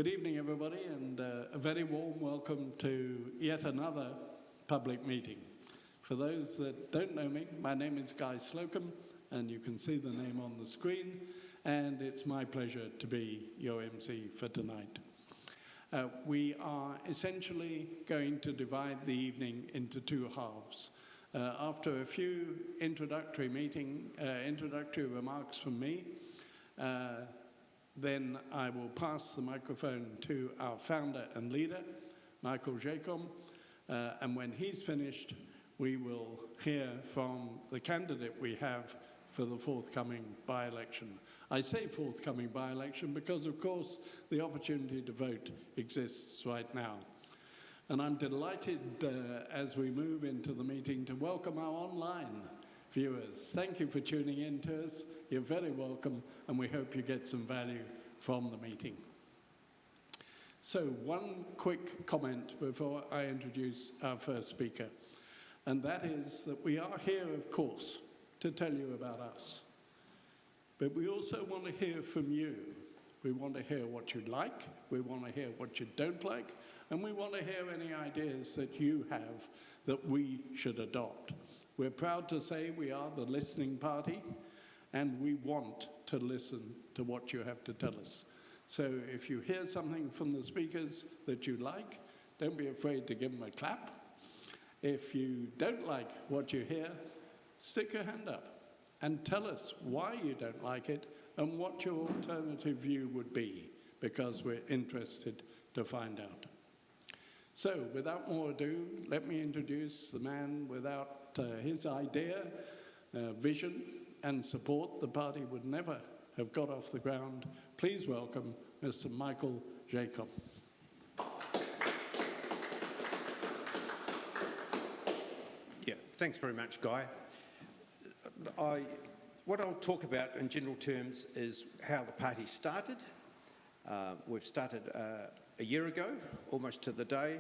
Good evening, everybody, and a very warm welcome to yet another public meeting. For those that don't know me, my name is Guy Slocum, and you can see the name on the screen, and it's my pleasure to be your MC for tonight. We are essentially going to divide the evening into two halves. After a few introductory remarks from me, then I will pass the microphone to our founder and leader, Michael Jacob, and when he's finished, we will hear from the candidate we have for the forthcoming by-election. I say forthcoming by-election because, of course, the opportunity to vote exists right now. And I'm delighted as we move into the meeting to welcome our online viewers. Thank you for tuning in to us. You're very welcome, and we hope you get some value from the meeting. So one quick comment before I introduce our first speaker, and that is that we are here, of course, to tell you about us. But we also want to hear from you. We want to hear what you like, we want to hear what you don't like, and we want to hear any ideas that you have that we should adopt. We're proud to say we are the listening party, and we want to listen to what you have to tell us. So if you hear something from the speakers that you like, don't be afraid to give them a clap. If you don't like what you hear, stick your hand up and tell us why you don't like it and what your alternative view would be, because we're interested to find out. So, without more ado, let me introduce the man without his idea, vision, and support, the party would never have got off the ground. Please welcome Mr. Michael Jacob. Yeah, thanks very much, Guy. What I'll talk about in general terms is how the party started. We've started a year ago, almost to the day,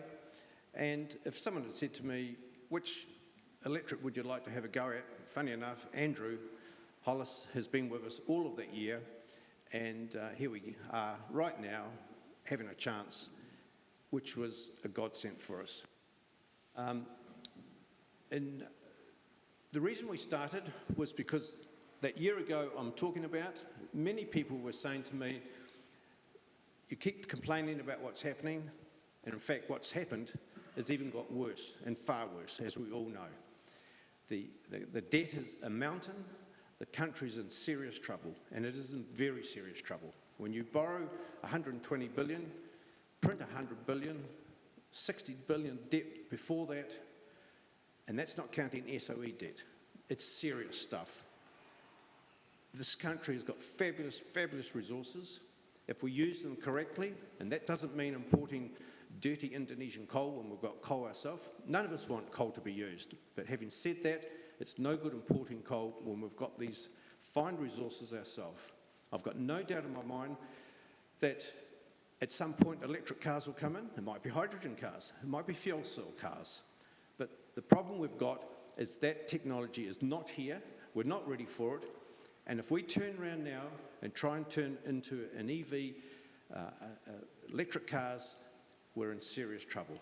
and if someone had said to me, which electorate would you like to have a go at? Funny enough, Andrew Hollis has been with us all of that year, and here we are right now having a chance, which was a godsend for us. And the reason we started was because that year ago I'm talking about, many people were saying to me, you keep complaining about what's happening, and in fact what's happened has even got worse, and far worse, as we all know. The debt is a mountain, the country's in serious trouble, and it is in very serious trouble. When you borrow 120 billion, print 100 billion, 60 billion debt before that, and that's not counting SOE debt. It's serious stuff. This country has got fabulous, fabulous resources. If we use them correctly, and that doesn't mean importing dirty Indonesian coal when we've got coal ourselves. None of us want coal to be used. But having said that, it's no good importing coal when we've got these fine resources ourselves. I've got no doubt in my mind that at some point electric cars will come in. It might be hydrogen cars. It might be fuel cell cars. But the problem we've got is that technology is not here. We're not ready for it. And if we turn around now and try and turn into an EV, electric cars, we're in serious trouble.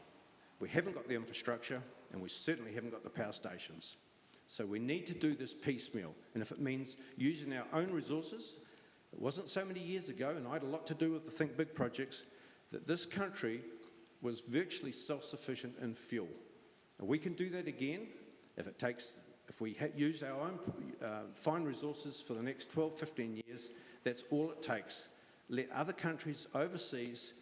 We haven't got the infrastructure, and we certainly haven't got the power stations. So we need to do this piecemeal. And if it means using our own resources, it wasn't so many years ago, and I had a lot to do with the Think Big projects, that this country was virtually self-sufficient in fuel. And we can do that again if we use our own fine resources for the next 12, 15 years. That's all it takes. Let other countries overseas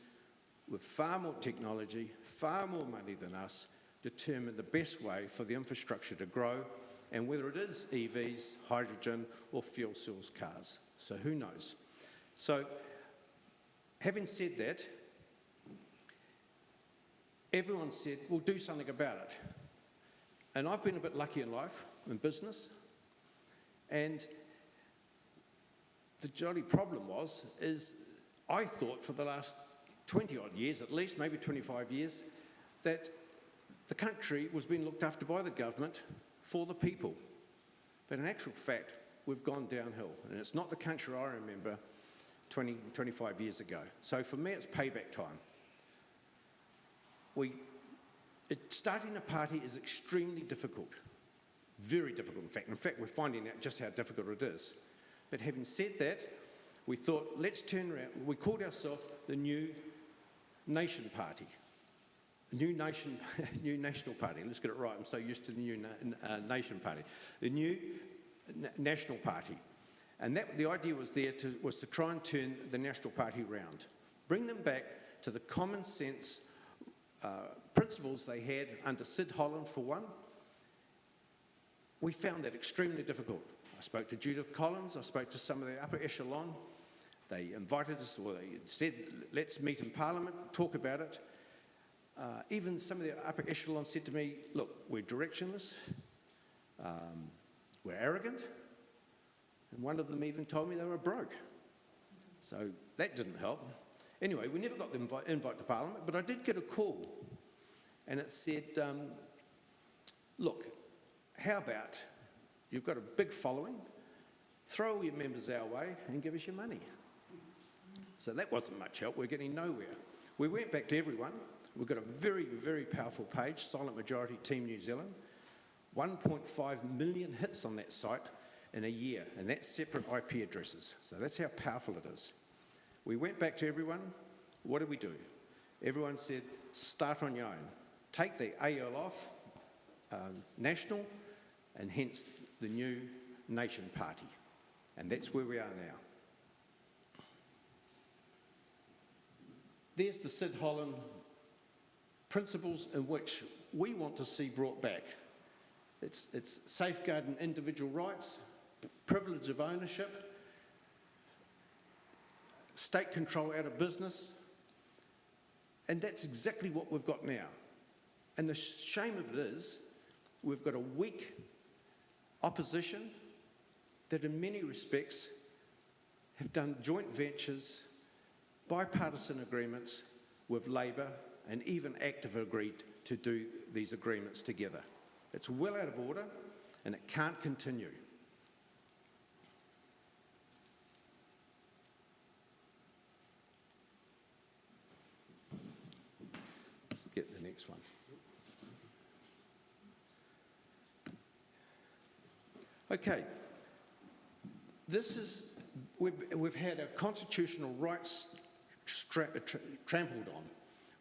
with far more technology, far more money than us, determine the best way for the infrastructure to grow, and whether it is EVs, hydrogen, or fuel cells cars. So who knows? So, having said that, everyone said, well, do something about it. And I've been a bit lucky in life, in business, and the jolly problem is I thought for the last 20 odd years at least, maybe 25 years, that the country was being looked after by the government for the people. But in actual fact, we've gone downhill. And it's not the country I remember 25 years ago. So for me, it's payback time. Starting a party is extremely difficult, very difficult, in fact. In fact, we're finding out just how difficult it is. But having said that, we thought, let's turn around. We called ourselves the New Nation Party. New National Party. Let's get it right. I'm so used to the New Nation Party. The New National Party. And the idea was to try and turn the National Party round. Bring them back to the common sense principles they had under Sid Holland, for one. We found that extremely difficult. I spoke to Judith Collins. I spoke to some of the upper echelon. They invited us, or they said, let's meet in Parliament, talk about it. Even some of the upper echelon said to me, look, we're directionless, we're arrogant, and one of them even told me they were broke. So that didn't help. Anyway, we never got the invite to Parliament, but I did get a call, and it said, look, how about you've got a big following, throw all your members our way and give us your money. So that wasn't much help. We're getting nowhere. We went back to everyone. We've got a very, very powerful page, Silent Majority Team New Zealand. 1.5 million hits on that site in a year, and that's separate IP addresses. So that's how powerful it is. We went back to everyone. What did we do? Everyone said, start on your own. Take the AL off, national, and hence the New Nation Party. And that's where we are now. There's the Sid Holland principles in which we want to see brought back. It's safeguarding individual rights, privilege of ownership, state control out of business, and that's exactly what we've got now. And the shame of it is, we've got a weak opposition that in many respects have done joint ventures, bipartisan agreements with Labor, and even Active agreed to do these agreements together. It's well out of order, and it can't continue. Let's get the next one. Okay, we've had our constitutional rights trampled on.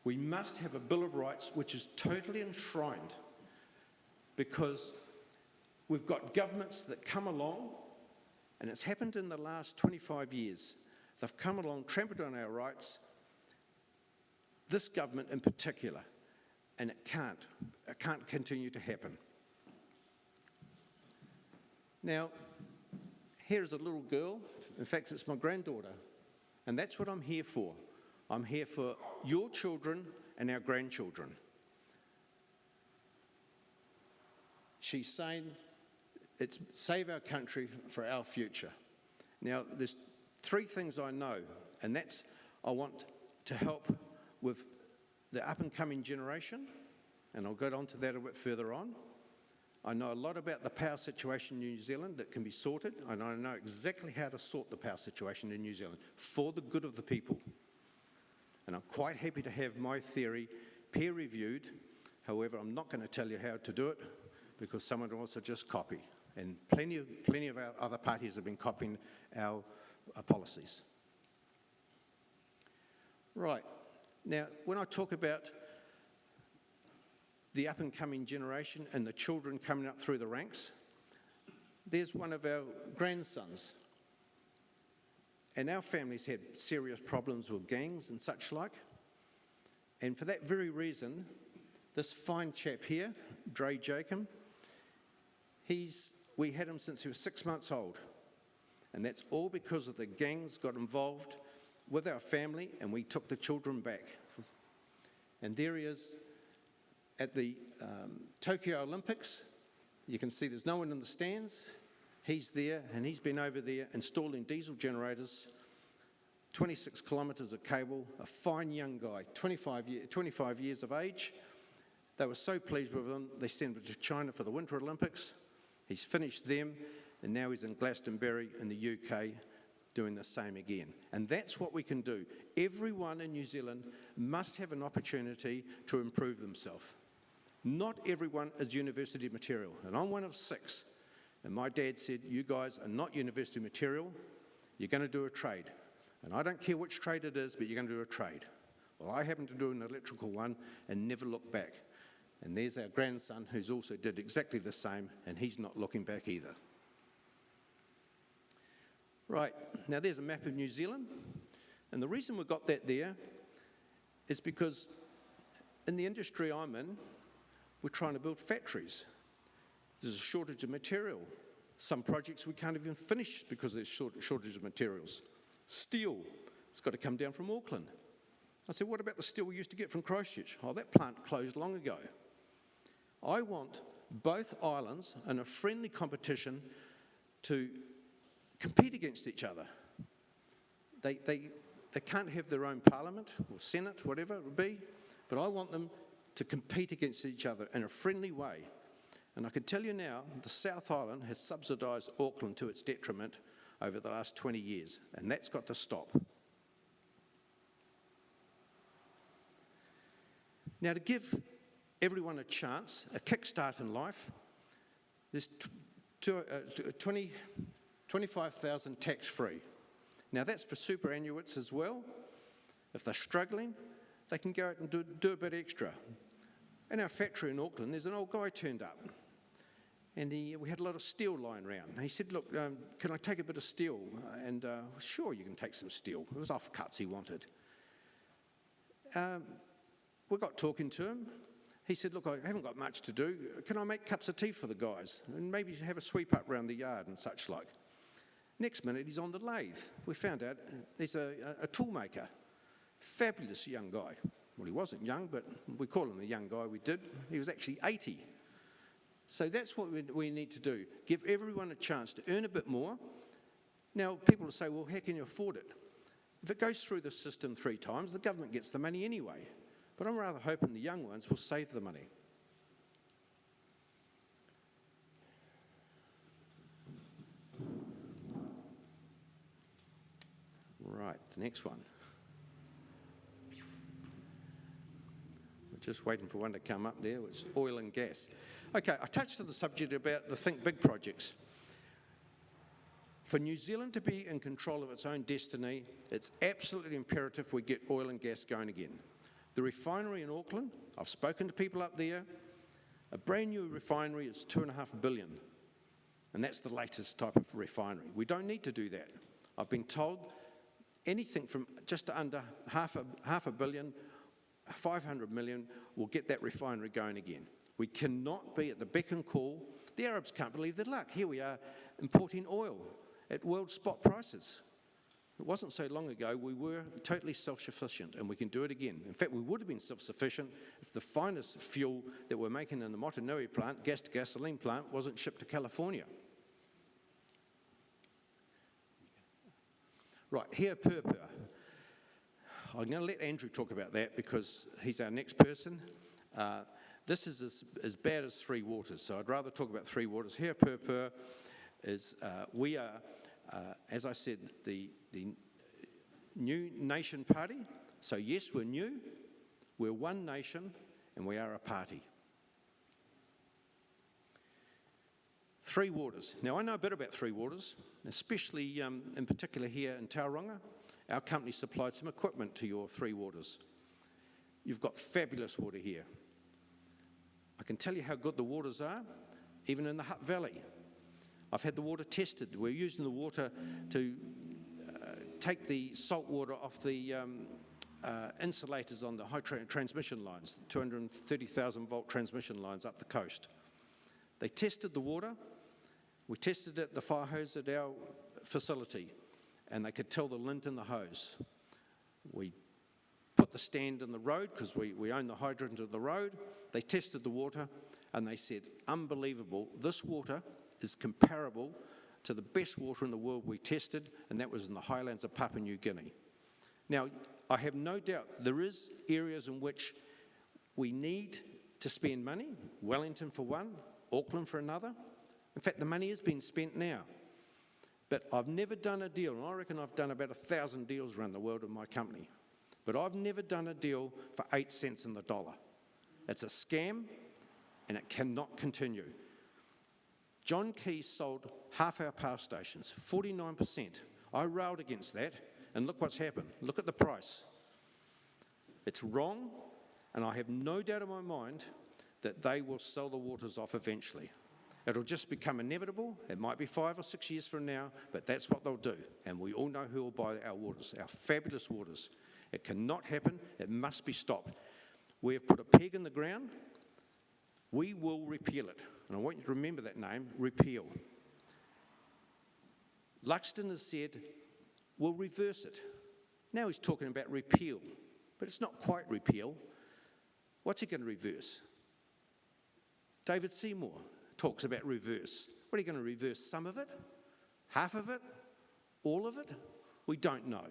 We must have a Bill of Rights which is totally enshrined, because we've got governments that come along, and it's happened in the last 25 years. They've come along, trampled on our rights, this government in particular, and it can't continue to happen. Now, here's a little girl. In fact, it's my granddaughter, and that's what I'm here for. I'm here for your children and our grandchildren. She's saying, it's save our country for our future. Now, there's three things I know, and that's I want to help with the up-and-coming generation, and I'll go on to that a bit further on. I know a lot about the power situation in New Zealand that can be sorted, and I know exactly how to sort the power situation in New Zealand for the good of the people. And I'm quite happy to have my theory peer-reviewed. However, I'm not going to tell you how to do it, because someone will also just copy. And plenty of our other parties have been copying our policies. Right. Now, when I talk about the up-and-coming generation and the children coming up through the ranks, there's one of our grandsons. And our family's had serious problems with gangs and such like. And for that very reason, this fine chap here, Dre Jacob, we had him since he was 6 months old. And that's all because of the gangs got involved with our family, and we took the children back. And there he is at the Tokyo Olympics. You can see there's no one in the stands. He's there, and he's been over there installing diesel generators, 26 kilometres of cable, a fine young guy, 25 years of age. They were so pleased with him, they sent him to China for the Winter Olympics. He's finished them, and now he's in Glastonbury in the UK doing the same again. And that's what we can do. Everyone in New Zealand must have an opportunity to improve themselves. Not everyone is university material, and I'm one of 6. And my dad said, you guys are not university material, you're going to do a trade. And I don't care which trade it is, but you're going to do a trade. Well, I happen to do an electrical one and never look back. And there's our grandson who's also did exactly the same, and he's not looking back either. Right, now there's a map of New Zealand, and the reason we've got that there is because in the industry I'm in, we're trying to build factories. There's a shortage of material. Some projects we can't even finish because there's shortage of materials. Steel, it's got to come down from Auckland. I said, what about the steel we used to get from Christchurch? Oh, that plant closed long ago. I want both islands in a friendly competition to compete against each other. They can't have their own parliament or senate, whatever it would be, but I want them to compete against each other in a friendly way. And I can tell you now, the South Island has subsidised Auckland to its detriment over the last 20 years, and that's got to stop. Now, to give everyone a chance, a kickstart in life, there's 25,000 tax-free. Now, that's for superannuates as well. If they're struggling, they can go out and do a bit extra. In our factory in Auckland, there's an old guy turned up, and we had a lot of steel lying around. And he said, look, can I take a bit of steel? And sure, you can take some steel. It was offcuts he wanted. We got talking to him. He said, look, I haven't got much to do. Can I make cups of tea for the guys? And maybe have a sweep up around the yard and such like. Next minute, he's on the lathe. We found out he's a tool maker. Fabulous young guy. Well, he wasn't young, but we call him a young guy, we did. He was actually 80. So that's what we need to do. Give everyone a chance to earn a bit more. Now, people will say, well, how can you afford it? If it goes through the system 3 times, the government gets the money anyway. But I'm rather hoping the young ones will save the money. Right, the next one. We're just waiting for one to come up there, which is oil and gas. Okay, I touched on the subject about the Think Big projects. For New Zealand to be in control of its own destiny, it's absolutely imperative we get oil and gas going again. The refinery in Auckland, I've spoken to people up there, a brand new refinery is $2.5 billion. And that's the latest type of refinery. We don't need to do that. I've been told anything from just under half a billion, 500 million will get that refinery going again. We cannot be at the beck and call. The Arabs can't believe their luck. Here we are importing oil at world spot prices. It wasn't so long ago we were totally self-sufficient, and we can do it again. In fact, we would have been self-sufficient if the finest fuel that we're making in the NNP-NEW plant, gas-to-gasoline plant, wasn't shipped to California. Right, here, purpur. I'm going to let Andrew talk about that because he's our next person. This is as bad as Three Waters, so I'd rather talk about Three Waters. Here, purpur is, we are, as I said, the new nation party. So yes, we're new, we're one nation, and we are a party. Three Waters. Now, I know a bit about Three Waters, especially in particular here in Tauranga. Our company supplied some equipment to your Three Waters. You've got fabulous water here. I can tell you how good the waters are, even in the Hutt Valley. I've had the water tested. We're using the water to take the salt water off the insulators on the high transmission lines, 230,000 volt transmission lines up the coast. They tested the water. We tested it at the fire hose at our facility, and they could tell the lint in the hose. We put the stand in the road because we own the hydrant of the road. They tested the water, and they said, unbelievable, this water is comparable to the best water in the world we tested, and that was in the highlands of Papua New Guinea. Now, I have no doubt there is areas in which we need to spend money, Wellington for one, Auckland for another. In fact, the money is being spent now. But I've never done a deal, and I reckon I've done about 1,000 deals around the world in my company, but I've never done a deal for 8 cents in the dollar. It's a scam, and it cannot continue. John Key sold half our power stations, 49%. I railed against that, and look what's happened. Look at the price. It's wrong, and I have no doubt in my mind that they will sell the waters off eventually. It'll just become inevitable. It might be 5 or 6 years from now, but that's what they'll do. And we all know who will buy our waters, our fabulous waters. It cannot happen. It must be stopped. We have put a peg in the ground. We will repeal it. And I want you to remember that name, repeal. Luxton has said, we'll reverse it. Now he's talking about repeal, but it's not quite repeal. What's he going to reverse? David Seymour talks about reverse. What are you going to reverse? Some of it? Half of it? All of it? We don't know.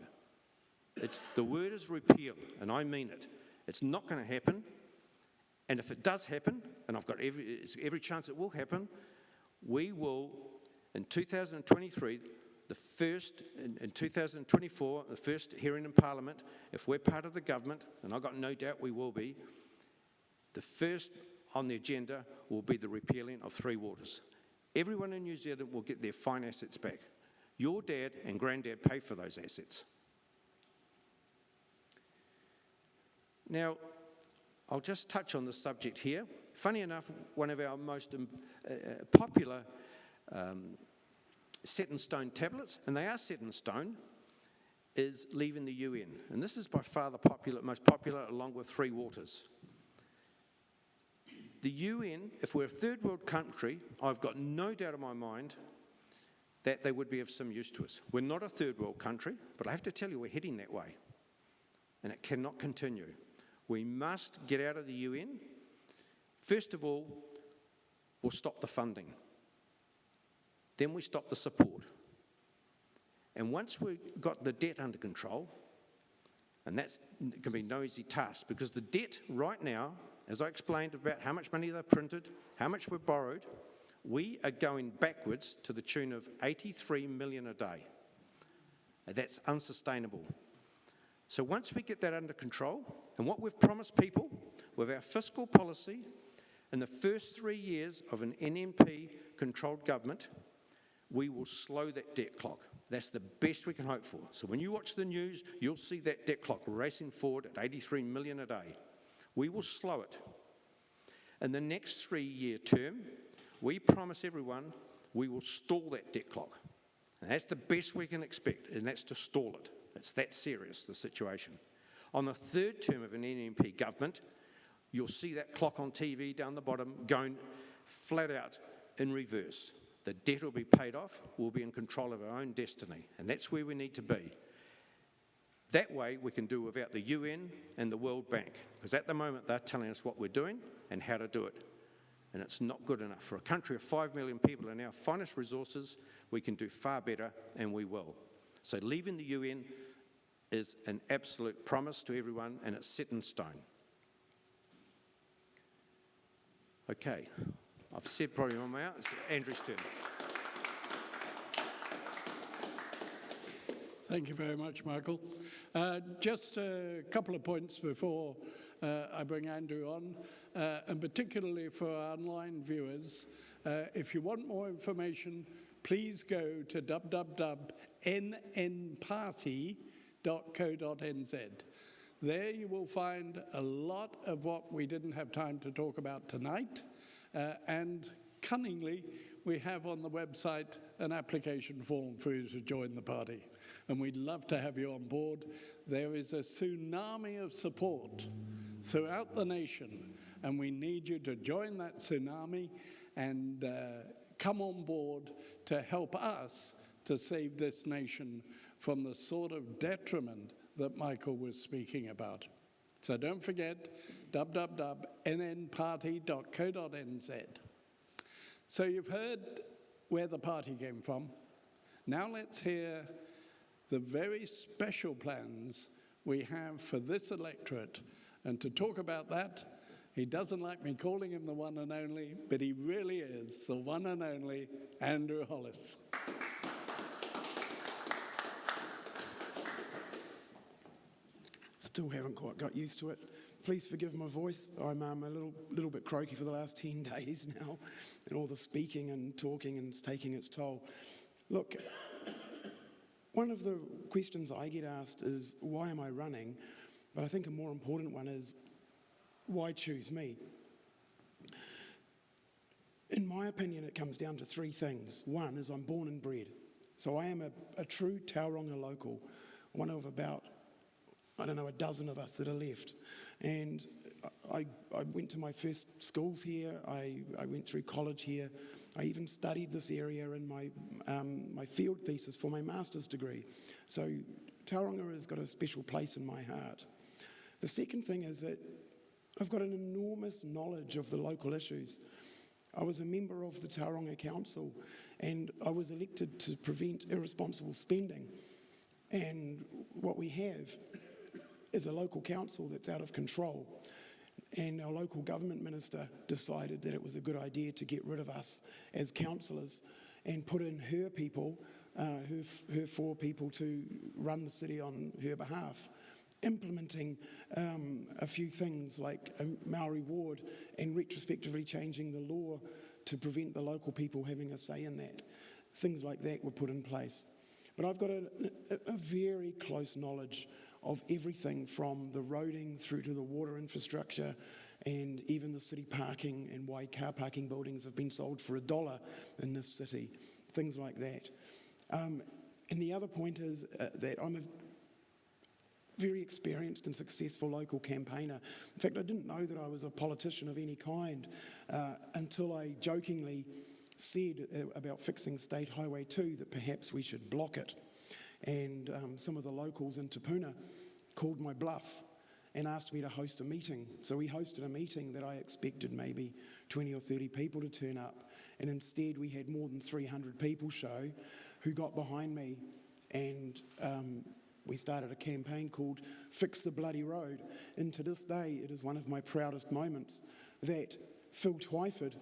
The word is repeal, and I mean it. It's not going to happen. And if it does happen, and I've got every chance it will happen, we will, in 2023, the first, in 2024, the first hearing in Parliament, if we're part of the government, and I've got no doubt we will be, the first on the agenda will be the repealing of 3 waters. Everyone in New Zealand will get their fine assets back. Your dad and granddad pay for those assets. Now, I'll just touch on the subject here. Funny enough, one of our most popular set-in-stone tablets, and they are set in stone, is leaving the UN. And this is by far the most popular, along with 3 waters. The UN, if we're a third world country, I've got no doubt in my mind that they would be of some use to us. We're not a third world country, but I have to tell you, we're heading that way. And it cannot continue. We must get out of the UN. First of all, we'll stop the funding. Then we stop the support. And once we've got the debt under control, and that can be no easy task, because the debt right now, as I explained about how much money they've printed, how much we've borrowed, we are going backwards to the tune of 83 million a day. And that's unsustainable. So once we get that under control, and what we've promised people with our fiscal policy in the first 3 years of an NNP-controlled government, we will slow that debt clock. That's the best we can hope for. So when you watch the news, you'll see that debt clock racing forward at 83 million a day. We will slow it. In the next 3-year term, we promise everyone we will stall that debt clock. And that's the best we can expect, and that's to stall it. It's that serious, the situation. On the 3rd term of an NNP government, you'll see that clock on TV down the bottom going flat out in reverse. The debt will be paid off, we'll be in control of our own destiny, and that's where we need to be. That way we can do without the UN and the World Bank, because at the moment they're telling us what we're doing and how to do it. And it's not good enough. For a country of 5 million people and our finest resources, we can do far better, and we will. So leaving the UN is an absolute promise to everyone, and it's set in stone. Okay, I've said probably on my out. It's Andrew's turn. Thank you very much, Michael. Just a couple of points before I bring Andrew on, and particularly for our online viewers. If you want more information, please go to www.nnparty.co.nz. There you will find a lot of what we didn't have time to talk about tonight, and cunningly, we have on the website an application form for you to join the party. And we'd love to have you on board. There is a tsunami of support throughout the nation, and we need you to join that tsunami and come on board to help us to save this nation from the sort of detriment that Michael was speaking about. So don't forget, www.nnparty.co.nz. So you've heard where the party came from. Now let's hear the very special plans we have for this electorate. And to talk about that, he doesn't like me calling him the one and only, but he really is the one and only Andrew Hollis. Still haven't quite got used to it. Please forgive my voice. I'm a little bit croaky for the last 10 days now, and all the speaking and talking and it's taking its toll. Look, one of the questions I get asked is, why am I running? But I think a more important one is, why choose me? In my opinion, it comes down to three things. One is I'm born and bred. So I am a true Tauranga local, one of about, I don't know, a dozen of us that are left. And I went to my first schools here. I went through college here. I even studied this area in my field thesis for my master's degree. So Tauranga has got a special place in my heart. The second thing is that I've got an enormous knowledge of the local issues. I was a member of the Tauranga Council, and I was elected to prevent irresponsible spending. And what we have is a local council that's out of control. And our local government minister decided that it was a good idea to get rid of us as councillors and put in her people, her four people, to run the city on her behalf, implementing a few things like a Maori ward and retrospectively changing the law to prevent the local people having a say in that. Things like that were put in place. But I've got a very close knowledge of everything from the roading through to the water infrastructure and even the city parking and why car parking buildings have been sold for $1 in this city, things like that. And the other point is that I'm a very experienced and successful local campaigner. In fact, I didn't know that I was a politician of any kind until I jokingly said about fixing State Highway 2 that perhaps we should block it. And some of the locals in Te Puna called my bluff and asked me to host a meeting. So we hosted a meeting that I expected maybe 20 or 30 people to turn up, and instead we had more than 300 people show who got behind me, and we started a campaign called Fix the Bloody Road. And to this day, it is one of my proudest moments that Phil Twyford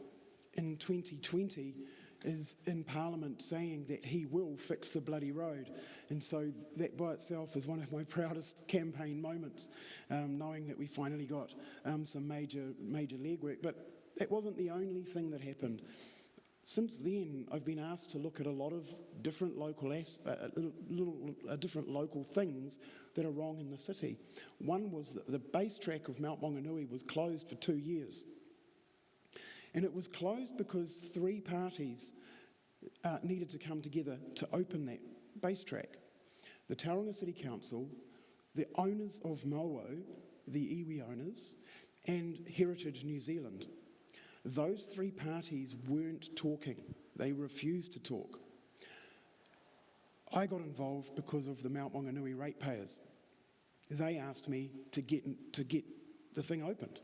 in 2020 is in Parliament saying that he will fix the bloody road. And so that by itself is one of my proudest campaign moments, knowing that we finally got some major legwork. But that wasn't the only thing that happened. Since then, I've been asked to look at a lot of different different local things that are wrong in the city. One was that the base track of Mount Maunganui was closed for 2 years. And it was closed because three parties needed to come together to open that base track. The Tauranga City Council, the owners of Mauo, the iwi owners, and Heritage New Zealand. Those three parties weren't talking. They refused to talk. I got involved because of the Mount Maunganui ratepayers. They asked me to get the thing opened.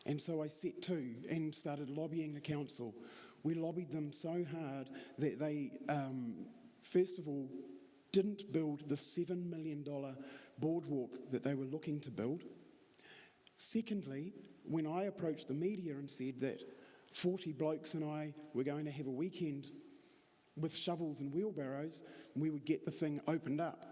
And so I set to and started lobbying the council. We lobbied them so hard that they, first of all, didn't build the $7 million boardwalk that they were looking to build. Secondly, when I approached the media and said that 40 blokes and I were going to have a weekend with shovels and wheelbarrows, and we would get the thing opened up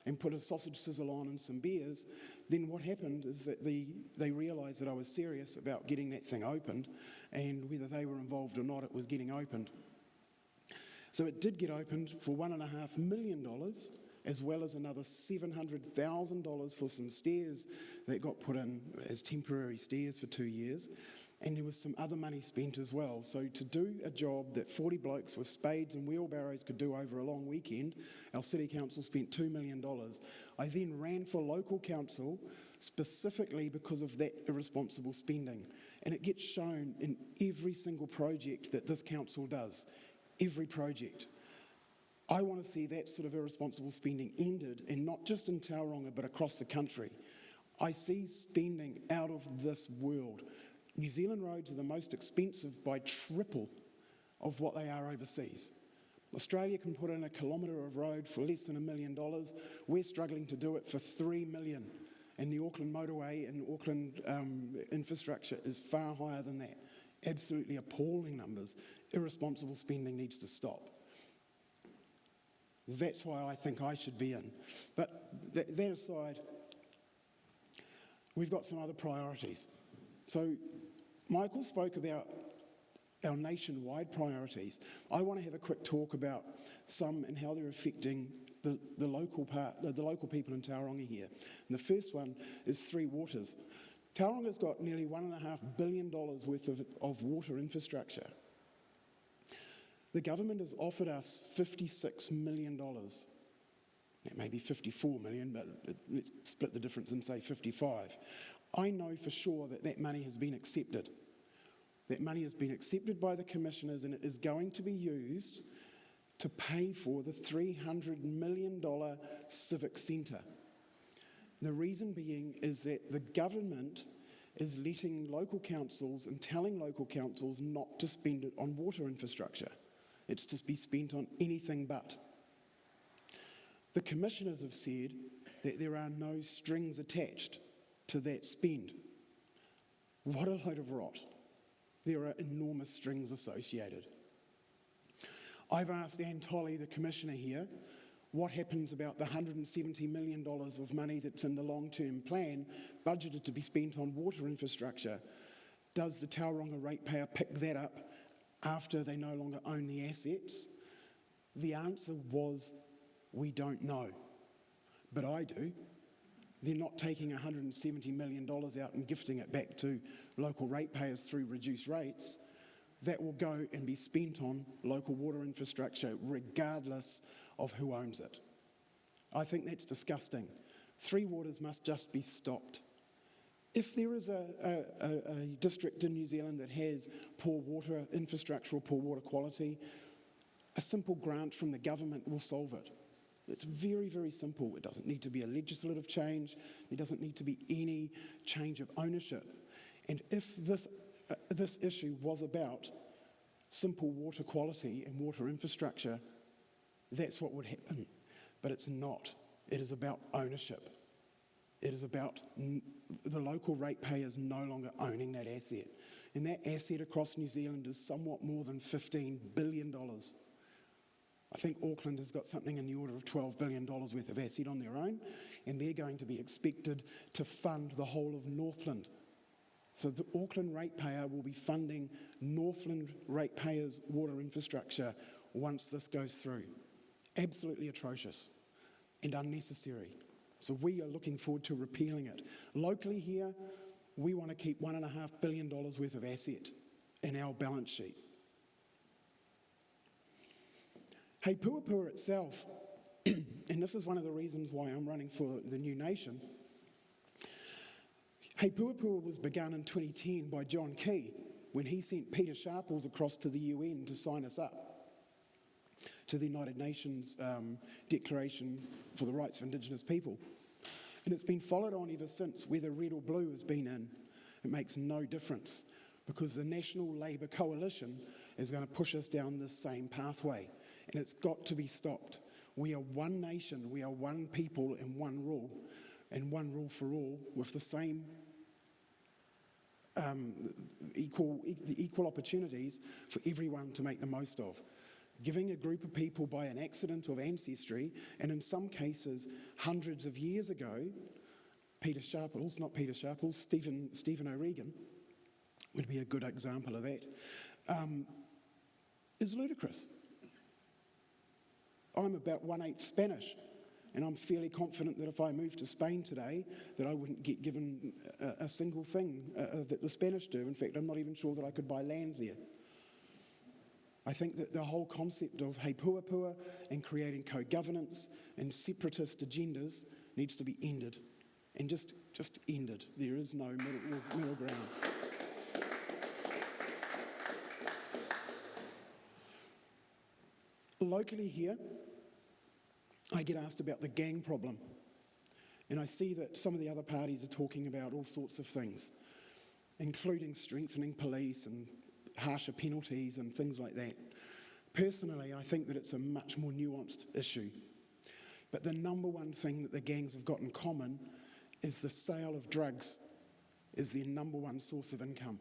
and put a sausage sizzle on and some beers, then what happened is that they realised that I was serious about getting that thing opened, and whether they were involved or not, it was getting opened. So it did get opened for $1.5 million, as well as another $700,000 for some stairs that got put in as temporary stairs for 2 years. And there was some other money spent as well. So to do a job that 40 blokes with spades and wheelbarrows could do over a long weekend, our city council spent $2 million. I then ran for local council specifically because of that irresponsible spending. And it gets shown in every single project that this council does, every project. I want to see that sort of irresponsible spending ended, and not just in Tauranga, but across the country. I see spending out of this world. New Zealand roads are the most expensive by triple of what they are overseas. Australia can put in a kilometre of road for less than $1 million. We're struggling to do it for $3 million. And the Auckland motorway and Auckland infrastructure is far higher than that. Absolutely appalling numbers. Irresponsible spending needs to stop. That's why I think I should be in. But that aside, we've got some other priorities. So Michael spoke about our nationwide priorities. I want to have a quick talk about some and how they're affecting the local people in Tauranga here. And the first one is Three Waters. Tauranga's got nearly $1.5 billion worth of water infrastructure. The government has offered us $56 million. It may be 54 million, but let's split the difference and say 55. I know for sure that that money has been accepted. That money has been accepted by the commissioners, and it is going to be used to pay for the $300 million civic centre. The reason being is that the government is letting local councils and telling local councils not to spend it on water infrastructure. It's to be spent on anything but. The commissioners have said that there are no strings attached to that spend. What a load of rot. There are enormous strings associated. I've asked Anne Tolley, the commissioner here, what happens about the $170 million of money that's in the long-term plan budgeted to be spent on water infrastructure. Does the Tauranga ratepayer pick that up after they no longer own the assets? The answer was, we don't know. But I do. They're not taking $170 million out and gifting it back to local ratepayers through reduced rates. That will go and be spent on local water infrastructure regardless of who owns it. I think that's disgusting. Three Waters must just be stopped. If there is a district in New Zealand that has poor water infrastructure or poor water quality, a simple grant from the government will solve it. It's very, very simple. It doesn't need to be a legislative change. There doesn't need to be any change of ownership. And if this issue was about simple water quality and water infrastructure, that's what would happen. But it's not. It is about ownership. It is about the local ratepayers no longer owning that asset. And that asset across New Zealand is somewhat more than $15 billion. I think Auckland has got something in the order of $12 billion worth of asset on their own, and they're going to be expected to fund the whole of Northland. So the Auckland ratepayer will be funding Northland ratepayers' water infrastructure once this goes through. Absolutely atrocious and unnecessary. So we are looking forward to repealing it. Locally here, we want to keep $1.5 billion worth of asset in our balance sheet. Hei Puapua itself, and this is one of the reasons why I'm running for the new nation, Hei Puapua was begun in 2010 by John Key when he sent Peter Sharples across to the UN to sign us up to the United Nations Declaration for the Rights of Indigenous People. And it's been followed on ever since, whether red or blue has been in. It makes no difference because the National Labour Coalition is going to push us down this same pathway. And it's got to be stopped. We are one nation, we are one people and one rule for all with the same equal opportunities for everyone to make the most of. Giving a group of people by an accident of ancestry, and in some cases hundreds of years ago, Stephen O'Regan would be a good example of that, is ludicrous. I'm about 1/8 Spanish, and I'm fairly confident that if I moved to Spain today, that I wouldn't get given a single thing that the Spanish do. In fact, I'm not even sure that I could buy land there. I think that the whole concept of Hei Puapua and creating co-governance and separatist agendas needs to be ended, and just ended. There is no middle ground. Locally here, I get asked about the gang problem, and I see that some of the other parties are talking about all sorts of things, including strengthening police and harsher penalties and things like that. Personally, I think that it's a much more nuanced issue. But the number one thing that the gangs have got in common is the sale of drugs is their number one source of income.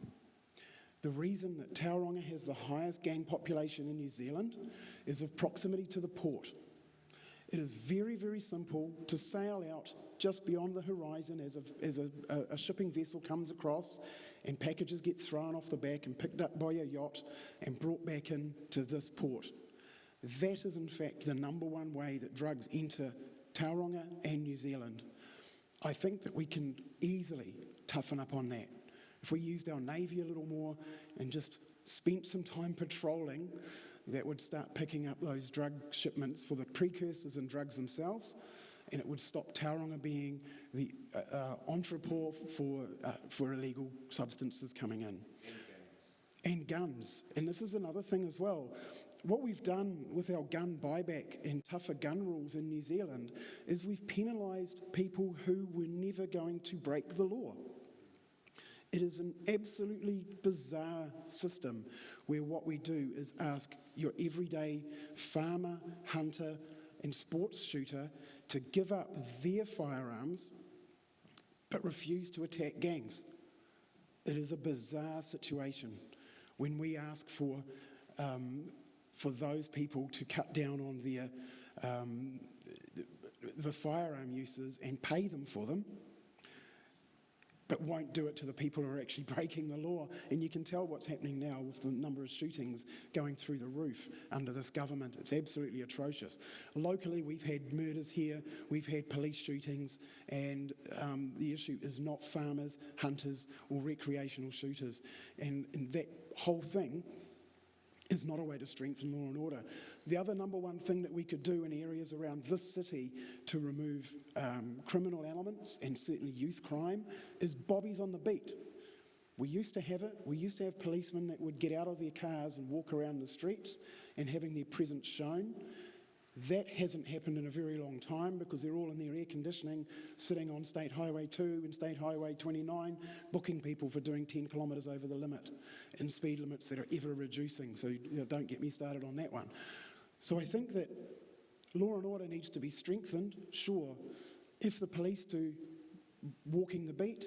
The reason that Tauranga has the highest gang population in New Zealand is of proximity to the port. It is very, very simple to sail out just beyond the horizon as a shipping vessel comes across and packages get thrown off the back and picked up by a yacht and brought back into this port. That is in fact the number one way that drugs enter Tauranga and New Zealand. I think that we can easily toughen up on that. If we used our Navy a little more and just spent some time patrolling, that would start picking up those drug shipments for the precursors and drugs themselves, and it would stop Tauranga being the entrepot for illegal substances coming in. And guns. And this is another thing as well. What we've done with our gun buyback and tougher gun rules in New Zealand is we've penalised people who were never going to break the law. It is an absolutely bizarre system where what we do is ask your everyday farmer, hunter and sports shooter to give up their firearms but refuse to attack gangs. It is a bizarre situation when we ask for those people to cut down on their the firearm uses and pay them for them, but won't do it to the people who are actually breaking the law. And you can tell what's happening now with the number of shootings going through the roof under this government. It's absolutely atrocious. Locally, we've had murders here, we've had police shootings, and the issue is not farmers, hunters, or recreational shooters. And that whole thing is not a way to strengthen law and order. The other number one thing that we could do in areas around this city to remove criminal elements and certainly youth crime is bobbies on the beat. We used to have it. We used to have policemen that would get out of their cars and walk around the streets and having their presence shown. That hasn't happened in a very long time because they're all in their air conditioning, sitting on State Highway 2 and State Highway 29, booking people for doing 10 kilometres over the limit and speed limits that are ever reducing. So don't get me started on that one. So I think that law and order needs to be strengthened, sure. If the police do walking the beat,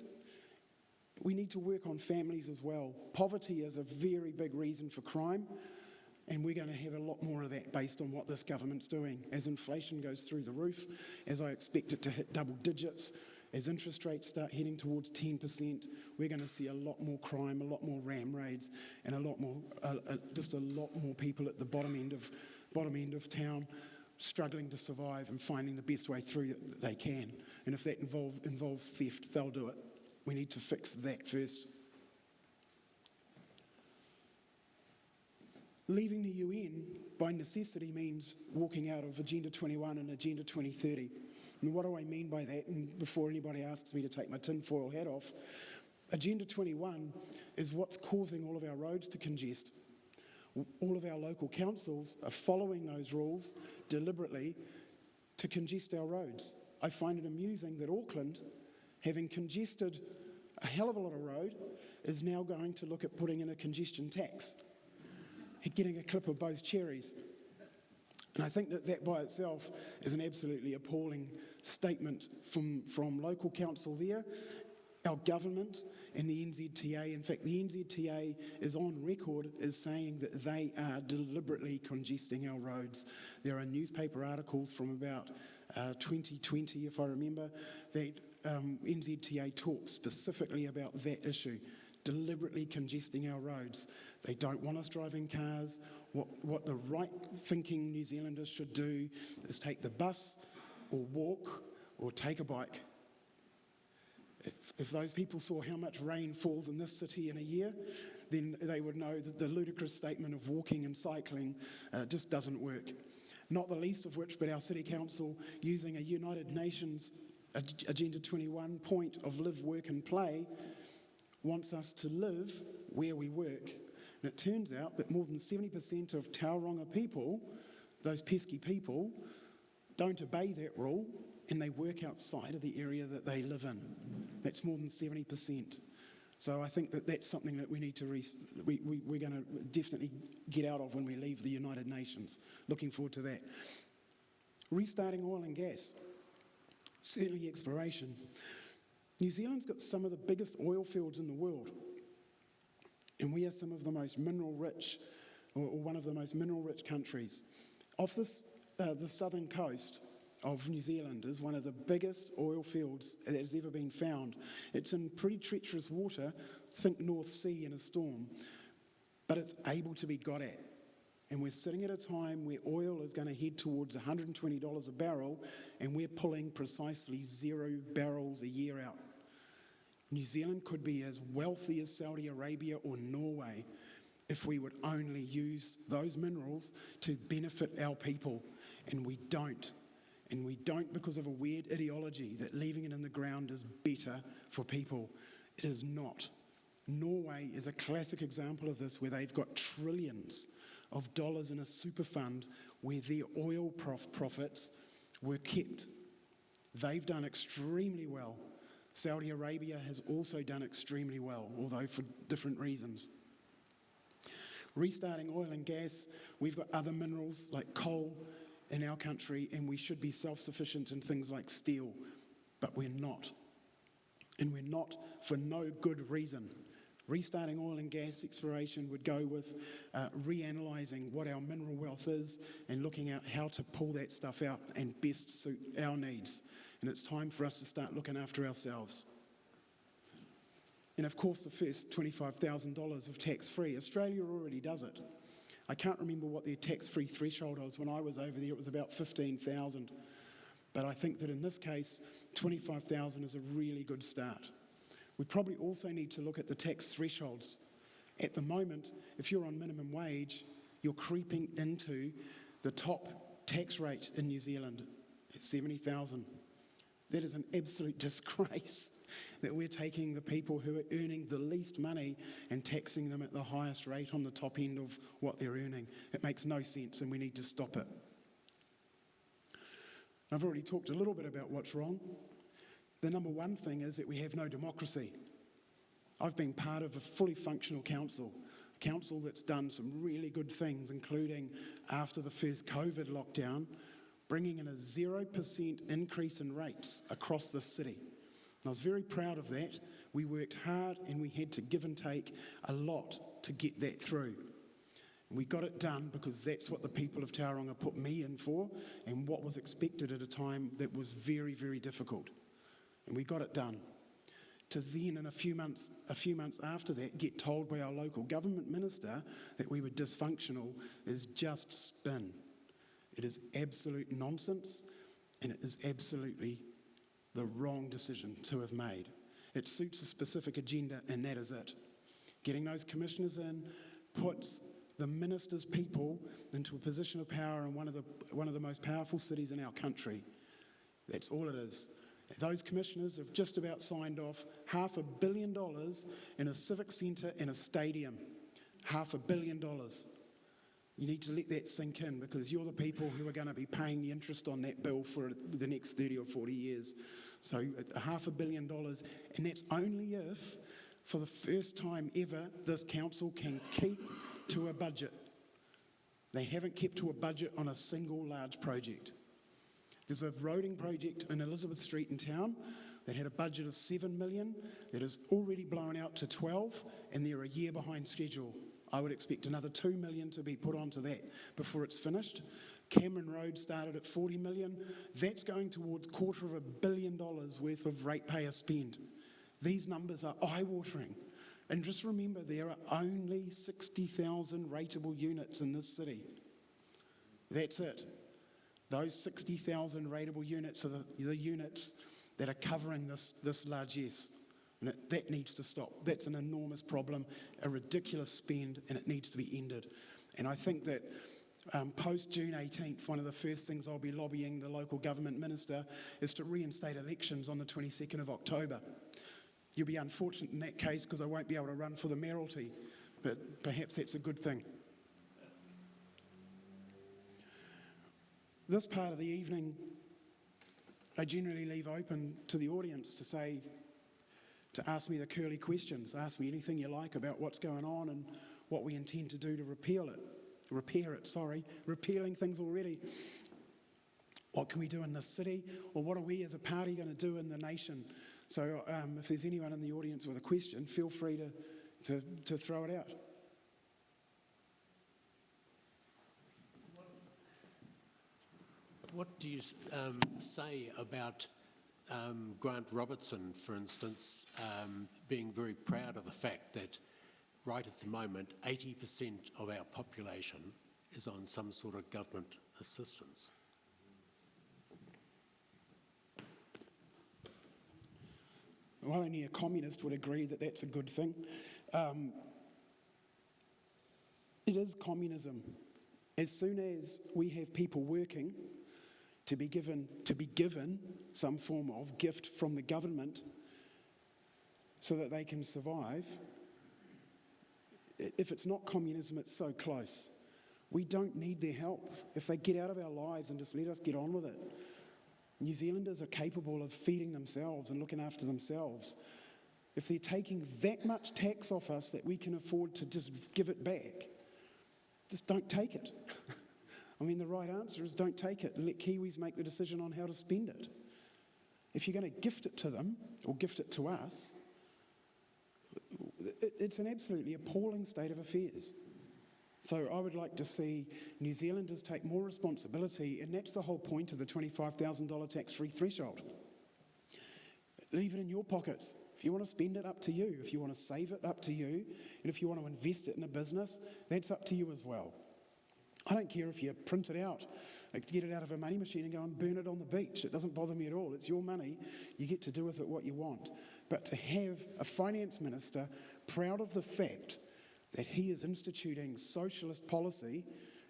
we need to work on families as well. Poverty is a very big reason for crime. And we're going to have a lot more of that based on what this government's doing. As inflation goes through the roof, as I expect it to hit double digits, as interest rates start heading towards 10%, we're going to see a lot more crime, a lot more ram raids, and a lot more people at the bottom end of town struggling to survive and finding the best way through that they can. And if that involves theft, they'll do it. We need to fix that first. Leaving the UN by necessity means walking out of Agenda 21 and Agenda 2030. And what do I mean by that? And before anybody asks me to take my tinfoil hat off, Agenda 21 is what's causing all of our roads to congest. All of our local councils are following those rules deliberately to congest our roads. I find it amusing that Auckland, having congested a hell of a lot of road, is now going to look at putting in a congestion tax. Getting a clip of both cherries. And I think that by itself is an absolutely appalling statement from local council there, our government and the NZTA. In fact, the NZTA is on record as saying that they are deliberately congesting our roads. There are newspaper articles from about 2020, if I remember, that NZTA talks specifically about that issue. Deliberately congesting our roads. They don't want us driving cars. What the right-thinking New Zealanders should do is take the bus or walk or take a bike. If those people saw how much rain falls in this city in a year, then they would know that the ludicrous statement of walking and cycling just doesn't work. Not the least of which, but our City Council, using a United Nations Agenda 21 point of live, work and play, wants us to live where we work. And it turns out that more than 70% of Tauranga people, those pesky people, don't obey that rule and they work outside of the area that they live in. That's more than 70%. So I think that that's something that we need to, we're going to definitely get out of when we leave the United Nations. Looking forward to that. Restarting oil and gas, certainly exploration. New Zealand's got some of the biggest oil fields in the world, and we are some of the most mineral rich, or one of the most mineral rich countries. Off the southern coast, of New Zealand is one of the biggest oil fields that has ever been found. It's in pretty treacherous water, think North Sea in a storm, but it's able to be got at. And we're sitting at a time where oil is going to head towards $120 a barrel, and we're pulling precisely 0 barrels a year out. New Zealand could be as wealthy as Saudi Arabia or Norway if we would only use those minerals to benefit our people, and we don't. And we don't because of a weird ideology that leaving it in the ground is better for people. It is not. Norway is a classic example of this, where they've got trillions of dollars in a super fund where their oil profits were kept. They've done extremely well. Saudi Arabia has also done extremely well, although for different reasons. Restarting oil and gas, we've got other minerals like coal in our country, and we should be self-sufficient in things like steel, but we're not. And we're not for no good reason. Restarting oil and gas exploration would go with reanalyzing what our mineral wealth is and looking at how to pull that stuff out and best suit our needs. And it's time for us to start looking after ourselves. And of course, the first $25,000 of tax-free, Australia already does it. I can't remember what their tax-free threshold was. When I was over there, it was about 15,000. But I think that in this case, 25,000 is a really good start. We probably also need to look at the tax thresholds. At the moment, if you're on minimum wage, you're creeping into the top tax rate in New Zealand at 70,000. That is an absolute disgrace that we're taking the people who are earning the least money and taxing them at the highest rate on the top end of what they're earning. It makes no sense, and we need to stop it. I've already talked a little bit about what's wrong. The number one thing is that we have no democracy. I've been part of a fully functional council, a council that's done some really good things, including after the first COVID lockdown, bringing in a 0% increase in rates across the city. And I was very proud of that. We worked hard and we had to give and take a lot to get that through. And we got it done because that's what the people of Tauranga put me in for, and what was expected at a time that was very, very difficult. And we got it done. To then, in a few months after that, get told by our local government minister that we were dysfunctional is just spin. It is absolute nonsense, and it is absolutely the wrong decision to have made. It suits a specific agenda, and that is it. Getting those commissioners in puts the minister's people into a position of power in one of the most powerful cities in our country. That's all it is. Those commissioners have just about signed off $500 million in a civic centre and a stadium. $500 million. You need to let that sink in, because you're the people who are going to be paying the interest on that bill for the next 30 or 40 years. So $500 million, and that's only if, for the first time ever, this council can keep to a budget. They haven't kept to a budget on a single large project. There's a roading project in Elizabeth Street in town that had a budget of $7 million that is already blown out to 12, and they're a year behind schedule. I would expect another $2 million to be put onto that before it's finished. Cameron Road started at $40 million. That's going towards $250 million worth of ratepayer spend. These numbers are eye-watering. And just remember, there are only 60,000 rateable units in this city. That's it. Those 60,000 rateable units are the units that are covering this largesse. And that needs to stop. That's an enormous problem, a ridiculous spend, and it needs to be ended. And I think that post-June 18th, one of the first things I'll be lobbying the local government minister is to reinstate elections on the 22nd of October. You'll be unfortunate in that case because I won't be able to run for the mayoralty, but perhaps that's a good thing. This part of the evening, I generally leave open to the audience to ask me the curly questions. Ask me anything you like about what's going on and what we intend to do to repeal it. Repealing things already. What can we do in this city, or what are we as a party going to do in the nation? So if there's anyone in the audience with a question, feel free to throw it out. what do you say about Grant Robertson, for instance, being very proud of the fact that right at the moment 80% of our population is on some sort of government assistance? Well, only a communist would agree that that's a good thing. It is communism. As soon as we have people working to be given some form of gift from the government so that they can survive, if it's not communism, it's so close. We don't need their help. If they get out of our lives and just let us get on with it. New Zealanders are capable of feeding themselves and looking after themselves. If they're taking that much tax off us that we can afford to just give it back, just don't take it. I mean, the right answer is don't take it and let Kiwis make the decision on how to spend it. If you're going to gift it to them or gift it to us, it's an absolutely appalling state of affairs. So I would like to see New Zealanders take more responsibility, and that's the whole point of the $25,000 tax-free threshold. Leave it in your pockets. If you want to spend it, up to you. If you want to save it, up to you. And if you want to invest it in a business, that's up to you as well. I don't care if you print it out, get it out of a money machine and go and burn it on the beach. It doesn't bother me at all. It's your money. You get to do with it what you want. But to have a finance minister proud of the fact that he is instituting socialist policy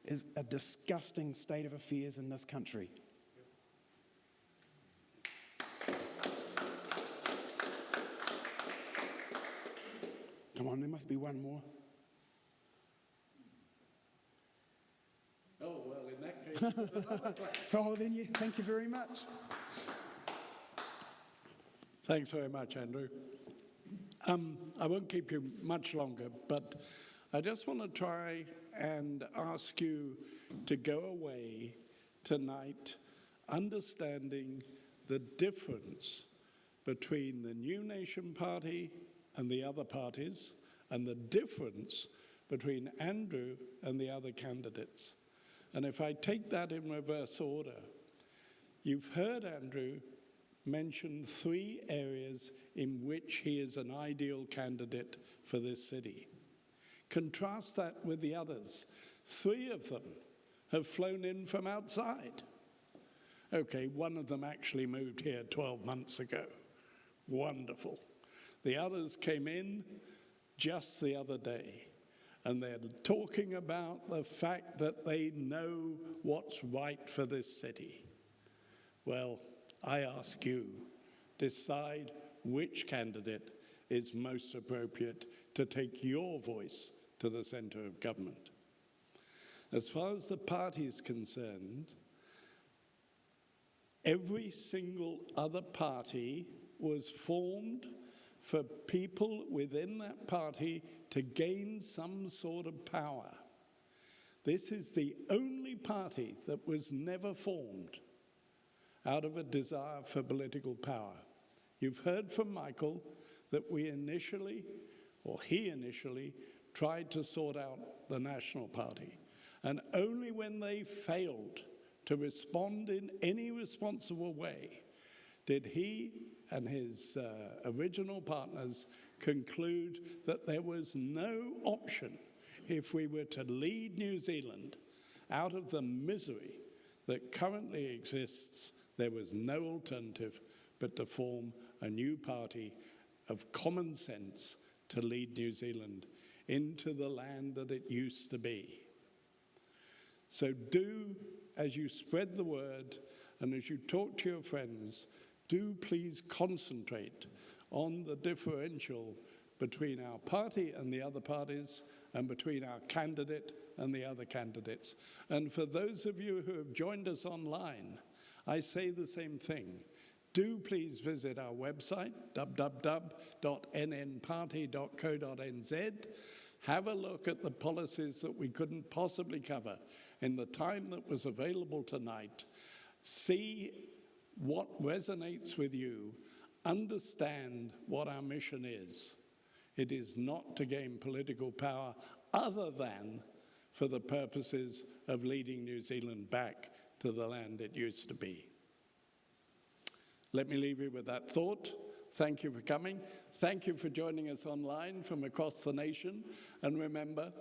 is a disgusting state of affairs in this country. Come on, there must be one more. Oh, well, in that case... Oh, then thank you very much. Thanks very much, Andrew. I won't keep you much longer, but I just want to try and ask you to go away tonight understanding the difference between the New Nation Party and the other parties, and the difference between Andrew and the other candidates. And if I take that in reverse order, you've heard Andrew mention 3 areas in which he is an ideal candidate for this city. Contrast that with the others. 3 of them have flown in from outside. Okay, one of them actually moved here 12 months ago. Wonderful. The others came in just the other day, and they're talking about the fact that they know what's right for this city. Well, I ask you, decide which candidate is most appropriate to take your voice to the centre of government. As far as the party is concerned, every single other party was formed for people within that party to gain some sort of power. This is the only party that was never formed out of a desire for political power. You've heard from Michael that he initially tried to sort out the National Party. And only when they failed to respond in any responsible way did he and his original partners conclude that there was no option, if we were to lead New Zealand out of the misery that currently exists, there was no alternative but to form a new party of common sense to lead New Zealand into the land that it used to be. So do, as you spread the word and as you talk to your friends, do please concentrate on the differential between our party and the other parties, and between our candidate and the other candidates. And for those of you who have joined us online, I say the same thing. Do please visit our website, www.nnparty.co.nz. Have a look at the policies that we couldn't possibly cover in the time that was available tonight. See what resonates with you. Understand what our mission is. It is not to gain political power other than for the purposes of leading New Zealand back to the land it used to be. Let me leave you with that thought. Thank you for coming. Thank you for joining us online from across the nation. And remember,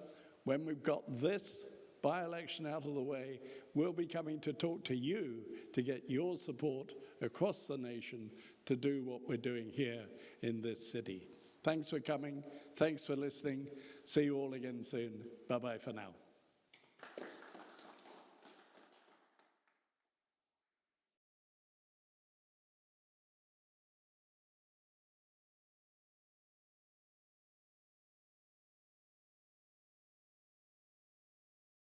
when we've got this by-election out of the way, we'll be coming to talk to you to get your support across the nation to do what we're doing here in this city. Thanks for coming. Thanks for listening. See you all again soon. Bye-bye for now.